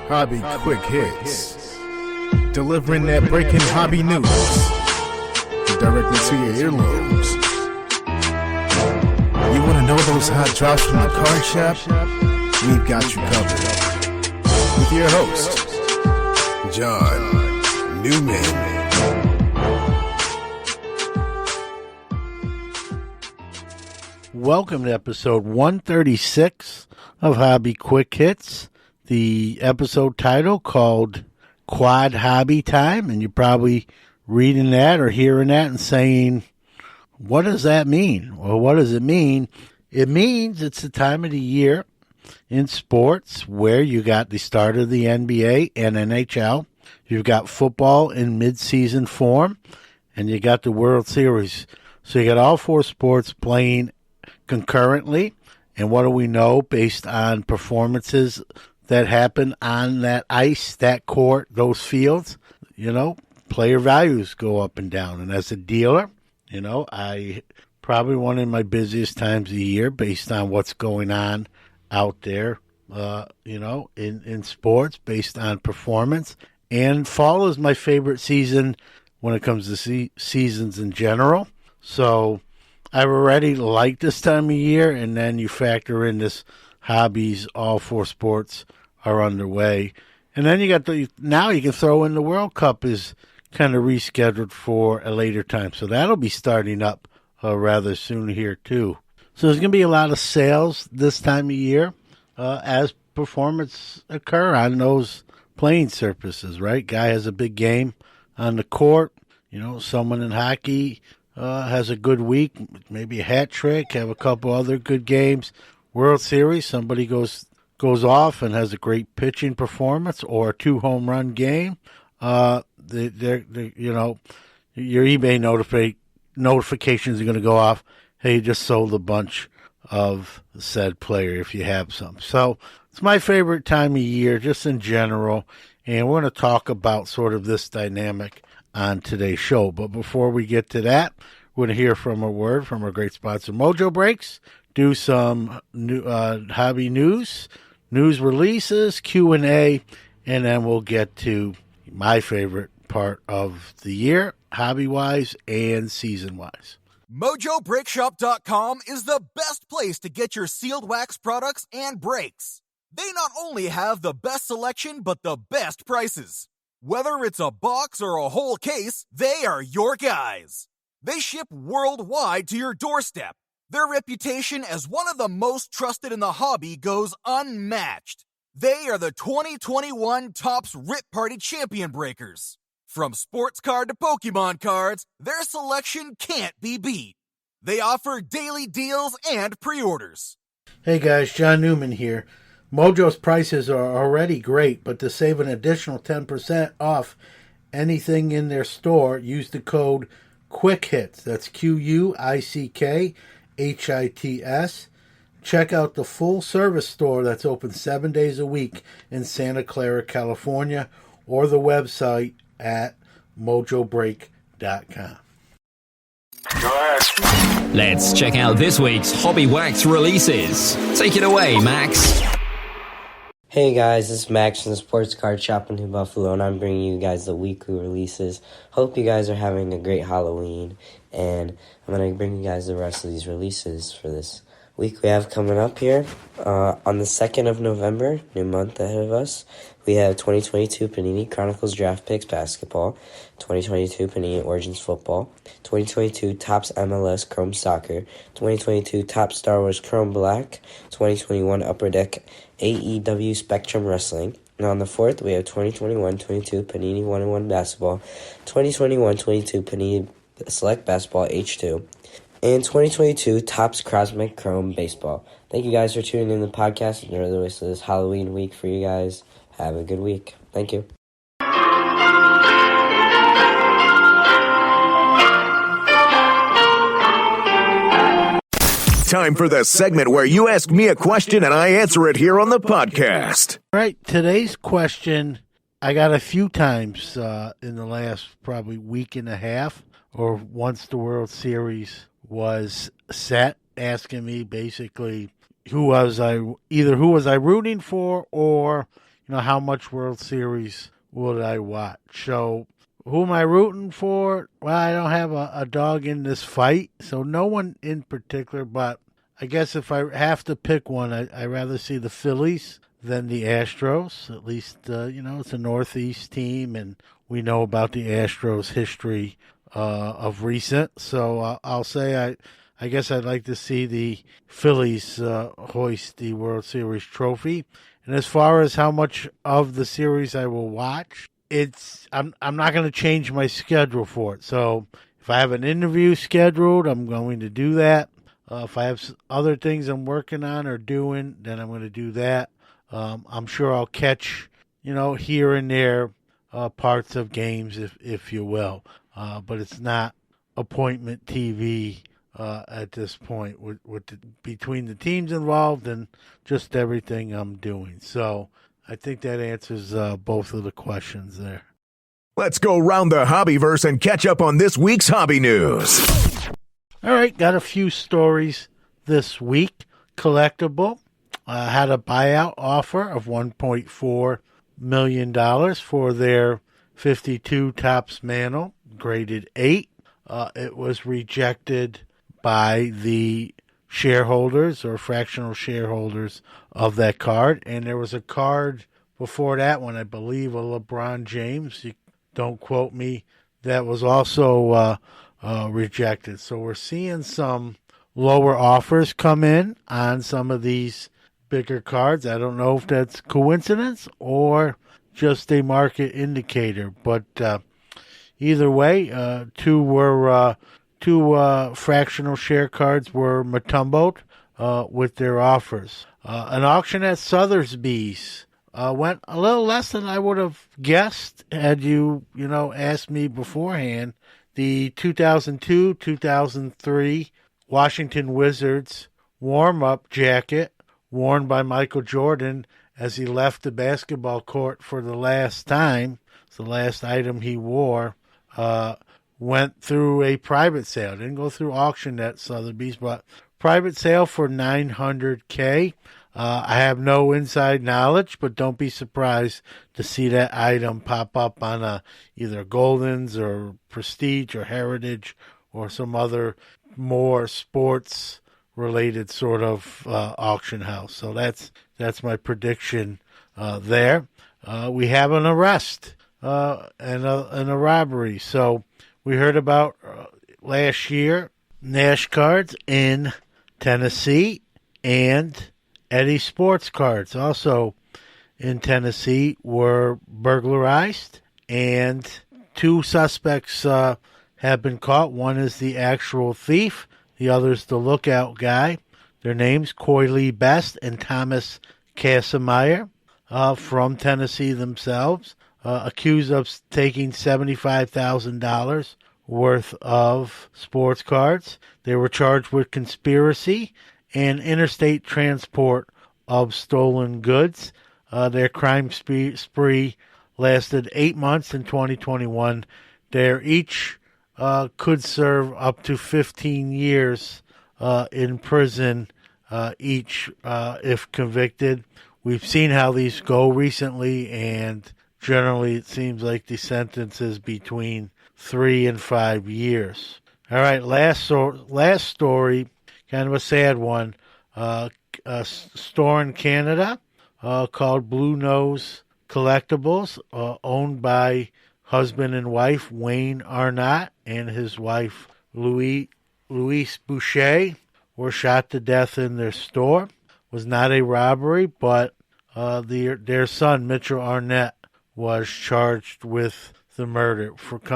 Hobby Quick Hits. Delivering that breaking hobby news directly to your earlobes. You want to know those hot drops from the card shop? We've got you covered. With your host, John Newman. Welcome to episode 136 of Hobby Quick Hits. The episode title called Quad Hobby Time, and you're probably reading that or hearing that and saying, what does that mean? Well, what does it mean? It means it's the time of the year in sports where you got the start of the NBA and NHL. You've got football in mid-season form, and you got the World Series. So you got all four sports playing concurrently. And what do we know based on performances that happen on that ice, that court, those fields? Player values go up and down. And as a dealer, I probably one of my busiest times of the year based on what's going on out there, in sports based on performance. And fall is my favorite season when it comes to seasons in general. So I've already liked this time of year, and then you factor in this hobbies, all four sports are underway. And then now you can throw in the World Cup is kind of rescheduled for a later time. So that'll be starting up rather soon here too. So there's going to be a lot of sales this time of year as performance occur on those playing surfaces, right? Guy has a big game on the court. Someone in hockey has a good week, maybe a hat trick, have a couple other good games. World Series, somebody goes off and has a great pitching performance or a 2-home run game. Your eBay notifications are going to go off. Hey, you just sold a bunch of said player if you have some. So it's my favorite time of year, just in general, and we're going to talk about sort of this dynamic on today's show. But before we get to that, we're going to hear from a word from our great sponsor, Mojo Breaks, do some new, hobby news releases, Q&A, and then we'll get to my favorite part of the year, hobby-wise and season-wise. MojoBreakShop.com is the best place to get your sealed wax products and brakes. They not only have the best selection, but the best prices. Whether it's a box or a whole case, they are your guys. They ship worldwide to your doorstep. Their reputation as one of the most trusted in the hobby goes unmatched. They are the 2021 Topps Rip Party Champion Breakers. From sports card to Pokemon cards, their selection can't be beat. They offer daily deals and pre-orders. Hey guys, John Newman here. Mojo's prices are already great, but to save an additional 10% off anything in their store, use the code QUICKHITS. That's QUICKHITS. Check out the full-service store that's open 7 days a week in Santa Clara, California, or the website at mojobreak.com. Let's check out this week's Hobby Wax releases. Take it away, Max. Hey guys, this is Max from the Sports Card Shop in New Buffalo, and I'm bringing you guys the weekly releases. Hope you guys are having a great Halloween, and I'm going to bring you guys the rest of these releases for this week we have coming up here. On the 2nd of November, new month ahead of us, we have 2022 Panini Chronicles Draft Picks Basketball, 2022 Panini Origins Football, 2022 Topps MLS Chrome Soccer, 2022 Topps Star Wars Chrome Black, 2021 Upper Deck AEW Spectrum Wrestling. And on the 4th, we have 2021-22 Panini 1-on-1 Basketball, 2021-22 Panini Select Basketball H2, and 2022 Topps Cosmic Chrome Baseball. Thank you guys for tuning in to the podcast. Enjoy the rest of this Halloween week for you guys. Have a good week. Thank you. Time for the segment where you ask me a question and I answer it here on the podcast. All right, today's question I got a few times in the last probably week and a half, or once the World Series was set, asking me basically who was I rooting for, or how much World Series would I watch? So who am I rooting for? Well, I don't have a dog in this fight, so no one in particular, but I guess if I have to pick one, I'd rather see the Phillies than the Astros. At least, it's a Northeast team, and we know about the Astros' history of recent. So I'll say I guess I'd like to see the Phillies hoist the World Series trophy. And as far as how much of the series I will watch, I'm not going to change my schedule for it. So if I have an interview scheduled, I'm going to do that. If I have other things I'm working on or doing, then I'm going to do that. I'm sure I'll catch, here and there parts of games, if you will. But it's not appointment TV at this point between the teams involved and just everything I'm doing. So I think that answers both of the questions there. Let's go round the hobbyverse and catch up on this week's hobby news. All right, got a few stories this week. Collectible had a buyout offer of $1.4 million for their 52 Topps Mantle, graded 8. It was rejected by the shareholders or fractional shareholders of that card. And there was a card before that one, I believe, a LeBron James. You don't quote me. That was also rejected. So we're seeing some lower offers come in on some of these bigger cards. I don't know if that's coincidence or just a market indicator, but either way, two fractional share cards were matumboed with their offers. An auction at Sotheby's went a little less than I would have guessed had you asked me beforehand. The 2002-2003 Washington Wizards warm-up jacket worn by Michael Jordan as he left the basketball court for the last time. It's the last item he wore. Went through a private sale. Didn't go through auction at Sotheby's, but private sale for $900K. I have no inside knowledge, but don't be surprised to see that item pop up on either Golden's or Prestige or Heritage or some other more sports-related sort of auction house. So that's my prediction there. We have an arrest and a robbery. So we heard about last year Nash cards in Tennessee and Eddie Sports cards also in Tennessee were burglarized, and two suspects have been caught. One is the actual thief. The other is the lookout guy. Their names, Coyley Best and Thomas Casimir, from Tennessee themselves, accused of taking $75,000 worth of sports cards. They were charged with conspiracy and interstate transport of stolen goods. Their crime spree lasted 8 months in 2021. They each could serve up to 15 years in prison each if convicted. We've seen how these go recently, and generally it seems like the sentence is between 3 and 5 years. All right, last story, kind of a sad one. A store in Canada called Blue Nose Collectibles, owned by husband and wife Wayne Arnott and his wife Louise Boucher, were shot to death in their store. It was not a robbery, but their son Mitchell Arnett was charged with the murder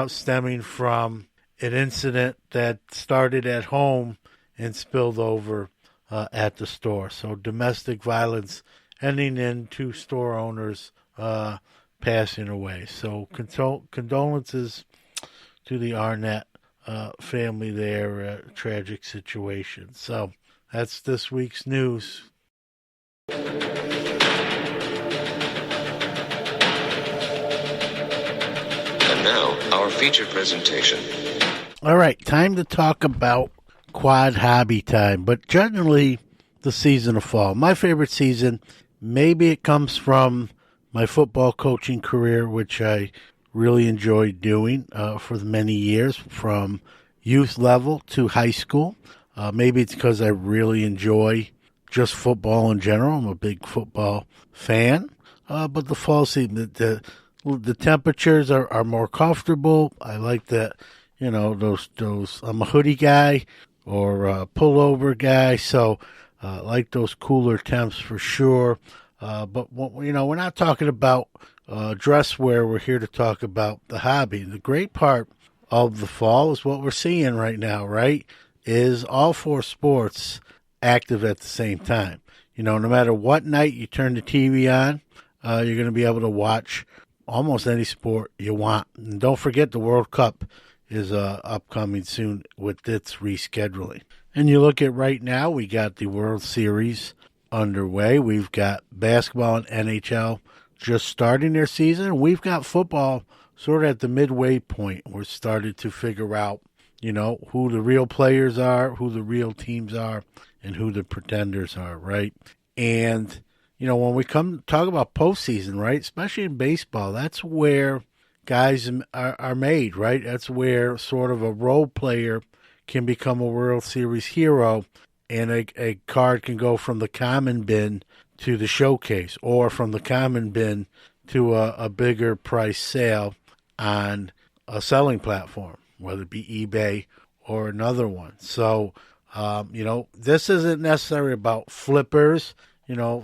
stemming from an incident that started at home and spilled over at the store. So domestic violence ending in two store owners passing away. So condolences to the Arnett family there. Tragic situation. So that's this week's news. And now, our featured presentation. All right, time to talk about quad hobby time, but generally the season of fall. My favorite season, maybe it comes from my football coaching career, which I really enjoyed doing for the many years from youth level to high school. Maybe it's because I really enjoy just football in general. I'm a big football fan. But the fall season, the temperatures are more comfortable. I like that, those. I'm a hoodie guy or a pullover guy, so I like those cooler temps for sure. But we're not talking about dress wear. We're here to talk about the hobby. The great part of the fall is what we're seeing right now, right? Is all four sports active at the same time. No matter what night you turn the TV on, you're going to be able to watch almost any sport you want. And don't forget the World Cup is upcoming soon with its rescheduling. And you look at right now, we got the World Series underway. We've got basketball and NHL just starting their season. We've got football sort of at the midway point. We're starting to figure out, who the real players are, who the real teams are, and who the pretenders are, right? And, when we come to talk about postseason, right, especially in baseball, that's where guys are made, right? That's where sort of a role player can become a World Series hero, and a card can go from the common bin to the showcase, or from the common bin to a bigger price sale on a selling platform, whether it be eBay or another one. So, this isn't necessarily about flippers,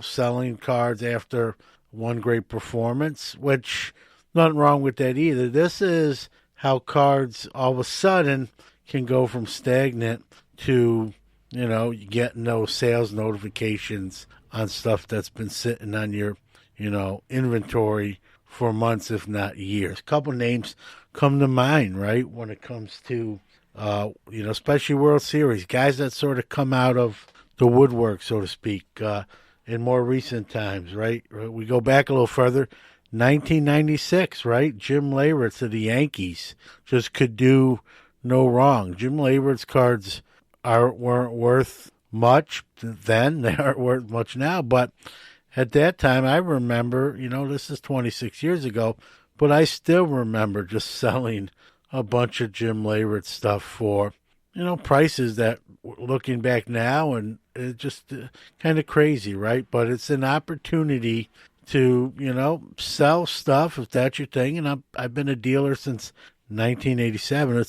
selling cards after one great performance, which nothing wrong with that either. This is how cards all of a sudden can go from stagnant to, getting those sales notifications on stuff that's been sitting on your, inventory for months, if not years. A couple names come to mind, right, when it comes to, especially World Series, guys that sort of come out of the woodwork, so to speak, in more recent times, right? We go back a little further, 1996, right? Jim Leyritz of the Yankees just could do no wrong. Jim Leyritz's cards weren't worth much then. They aren't worth much now, but at that time, I remember, this is 26 years ago, but I still remember just selling a bunch of Jim Leyritz stuff for, prices that, looking back now, and it's just kind of crazy, right? But it's an opportunity to, sell stuff if that's your thing. And I've been a dealer since 1987.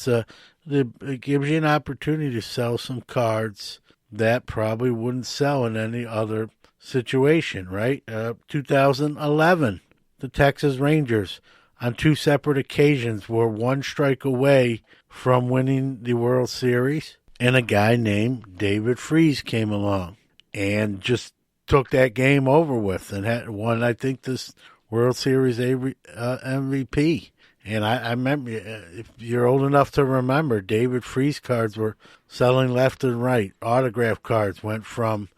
It gives you an opportunity to sell some cards that probably wouldn't sell in any other situation, right? 2011, the Texas Rangers on two separate occasions were one strike away from winning the World Series, and a guy named David Freese came along and just took that game over with and had won, I think, this World Series MVP. And I remember, if you're old enough to remember, David Freese cards were selling left and right. Autograph cards went from,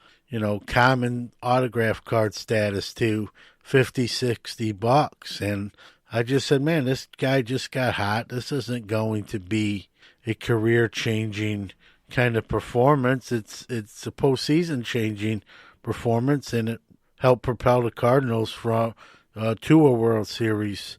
common autograph card status to $50-$60. And I just said, man, this guy just got hot. This isn't going to be a career-changing kind of performance. It's a postseason-changing performance, and it helped propel the Cardinals from to a World Series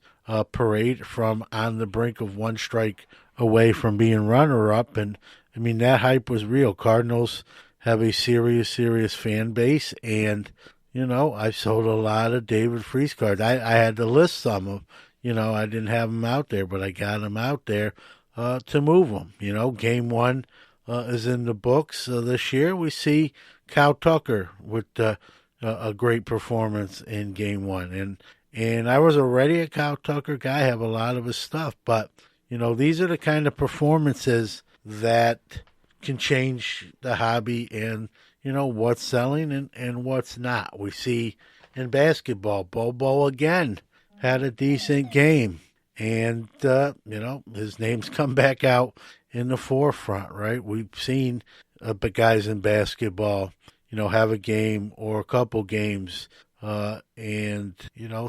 parade from on the brink of one strike away from being runner-up. And, I mean, that hype was real. Cardinals have a serious fan base, and, I sold a lot of David Freese cards. I had to list some of, I didn't have them out there, but I got them out there to move them. Game one is in the books this year. We see Kyle Tucker with a great performance in game one. And I was already a Kyle Tucker guy. I have a lot of his stuff. But, these are the kind of performances that can change the hobby and, what's selling and what's not. We see in basketball, Bobo again had a decent game. And, his name's come back out in the forefront, right? We've seen guys in basketball, have a game or a couple games and,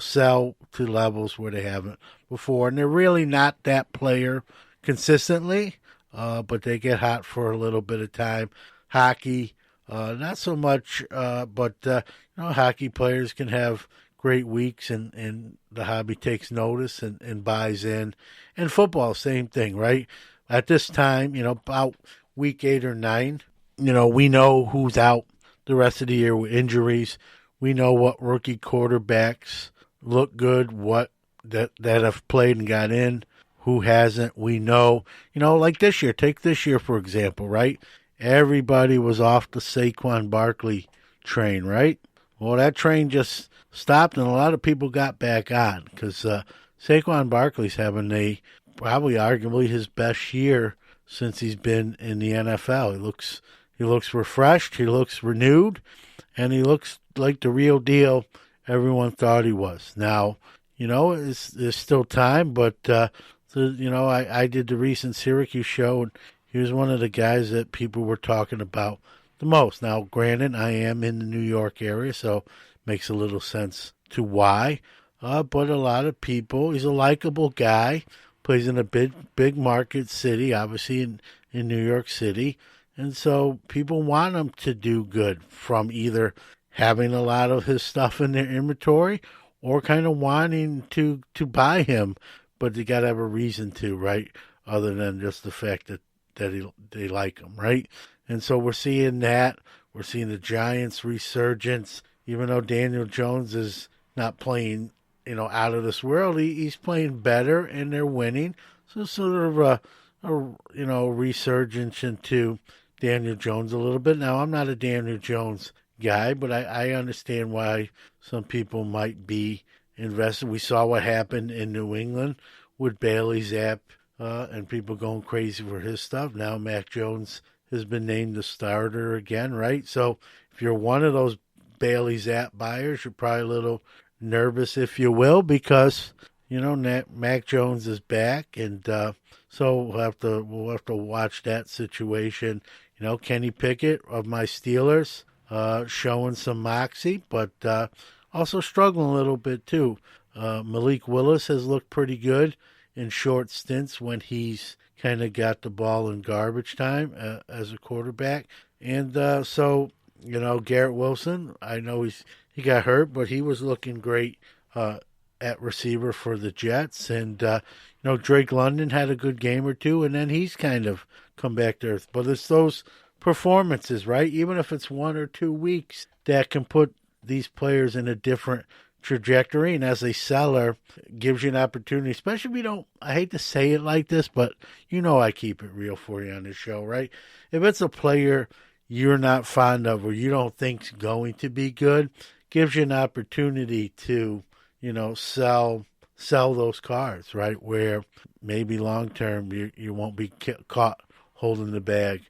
sell to levels where they haven't before. And they're really not that player consistently, but they get hot for a little bit of time. Hockey, not so much, but, hockey players can have great weeks and the hobby takes notice and buys in. And football, same thing, right? At this time, about week 8 or 9, we know who's out the rest of the year with injuries. We know what rookie quarterbacks look good, what that have played and got in, who hasn't. We know, like this year. Take this year, for example, right? Everybody was off the Saquon Barkley train, right? Well, that train just stopped, and a lot of people got back on because Saquon Barkley's having probably arguably his best year since he's been in the NFL. He looks refreshed, he looks renewed, and he looks like the real deal everyone thought he was. Now, there's still time, but I did the recent Syracuse show, and he was one of the guys that people were talking about the most. Now, granted, I am in the New York area, so it makes a little sense to why. But a lot of people, he's a likable guy, plays in a big market city, obviously in New York City. And so people want him to do good from either having a lot of his stuff in their inventory or kind of wanting to buy him, but you got to have a reason to, right? Other than just the fact that they like him, right? And so we're seeing that. We're seeing the Giants' resurgence. Even though Daniel Jones is not playing, out of this world, he's playing better and they're winning. So sort of a resurgence into Daniel Jones a little bit. Now, I'm not a Daniel Jones guy, but I understand why some people might be invested. We saw what happened in New England with Bailey Zapp and people going crazy for his stuff. Now Mac Jones has been named the starter again, right? So if you're one of those Bailey Zapp buyers, you're probably a little nervous, if you will, because Mac Jones is back, and so we'll have to watch that situation. Kenny Pickett of my Steelers showing some moxie, but also struggling a little bit too. Malik Willis has looked pretty good in short stints when he's kind of got the ball in garbage time as a quarterback. And so, Garrett Wilson, I know he got hurt, but he was looking great at receiver for the Jets. And, Drake London had a good game or two, and then he's kind of come back to earth. But it's those performances, right? Even if it's 1 or 2 weeks, that can put these players in a different trajectory, and as a seller, gives you an opportunity, especially if you don't, I hate to say it like this, but I keep it real for you on this show, right? If it's a player you're not fond of or you don't think's going to be good, gives you an opportunity to, sell those cards, right? Where maybe long term you won't be caught holding the bag,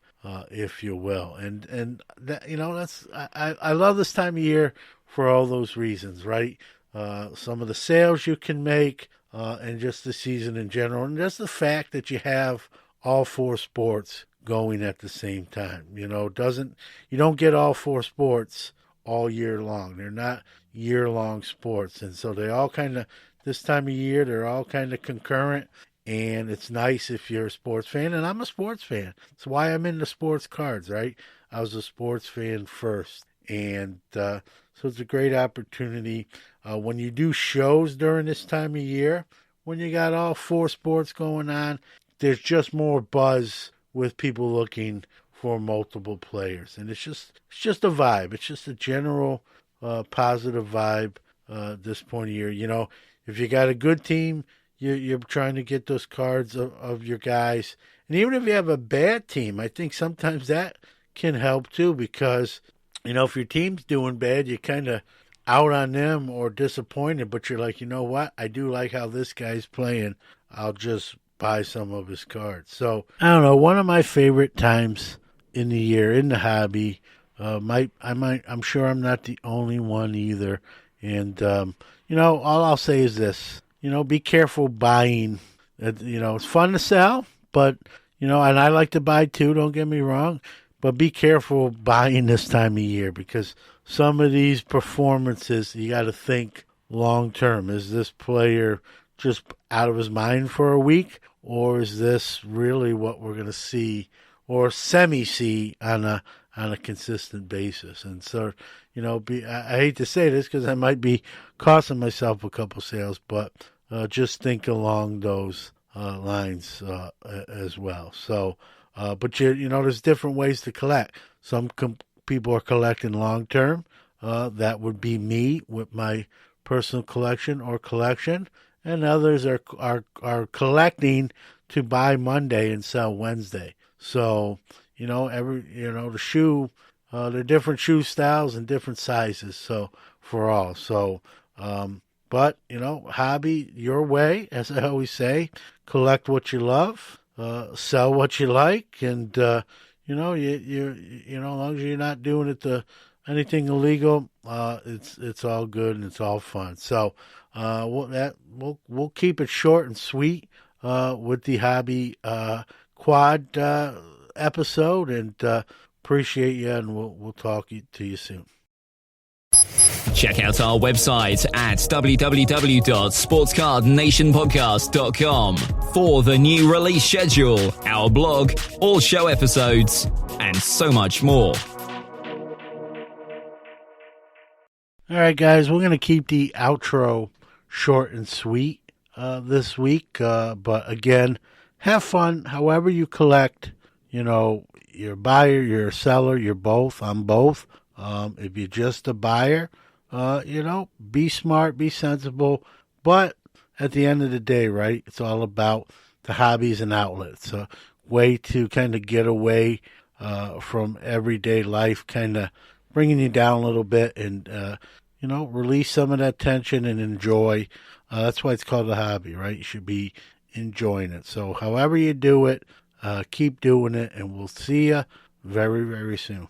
if you will. And that, that's I love this time of year for all those reasons, right? Some of the sales you can make, and just the season in general, and just the fact that you have all 4 sports going at the same time. You don't get all 4 sports all year long. They're not year-long sports, and so they all kind of, this time of year, they're all kind of concurrent, and it's nice if you're a sports fan, and I'm a sports fan. That's why I'm into sports cards, right? I was a sports fan first, and so it's a great opportunity when you do shows during this time of year, when you got all 4 sports going on, there's just more buzz with people looking for multiple players. And it's just a vibe. It's just a general positive vibe this point of year. If you got a good team, you're trying to get those cards of your guys. And even if you have a bad team, I think sometimes that can help too, because, if your team's doing bad, you kind of out on them or disappointed, but you're like, what? I do like how this guy's playing. I'll just buy some of his cards. So, I don't know, one of my favorite times in the year in the hobby, I'm sure I'm not the only one either. And, all I'll say is this, be careful buying. It's fun to sell, but, and I like to buy too, don't get me wrong. But be careful buying this time of year, because some of these performances, you got to think long term. Is this player just out of his mind for a week, or is this really what we're going to see or semi-see on on a consistent basis. And so, I hate to say this because I might be costing myself a couple sales, but just think along those lines as well. So, but there's different ways to collect. Some people are collecting long term. That would be me with my personal collection, and others are collecting to buy Monday and sell Wednesday. So, the shoe, there are different shoe styles and different sizes. So for all, but hobby your way, as I always say, collect what you love, sell what you like, and as long as you're not doing it to anything illegal, it's all good and it's all fun. So we'll keep it short and sweet with the hobby quad episode, and appreciate you, and we'll talk to you soon. Check out our website at www.sportscardnationpodcast.com for the new release schedule, our blog, all show episodes, and so much more. All right, guys, we're going to keep the outro short and sweet this week. But again, have fun however you collect. You're a buyer, you're a seller, you're both. I'm both. If you're just a buyer, be smart, be sensible. But at the end of the day, right, it's all about the hobbies and outlets. A way to kind of get away from everyday life, kind of bringing you down a little bit, and release some of that tension and enjoy. That's why it's called a hobby, right? You should be enjoying it. So however you do it, keep doing it, and we'll see you very, very soon.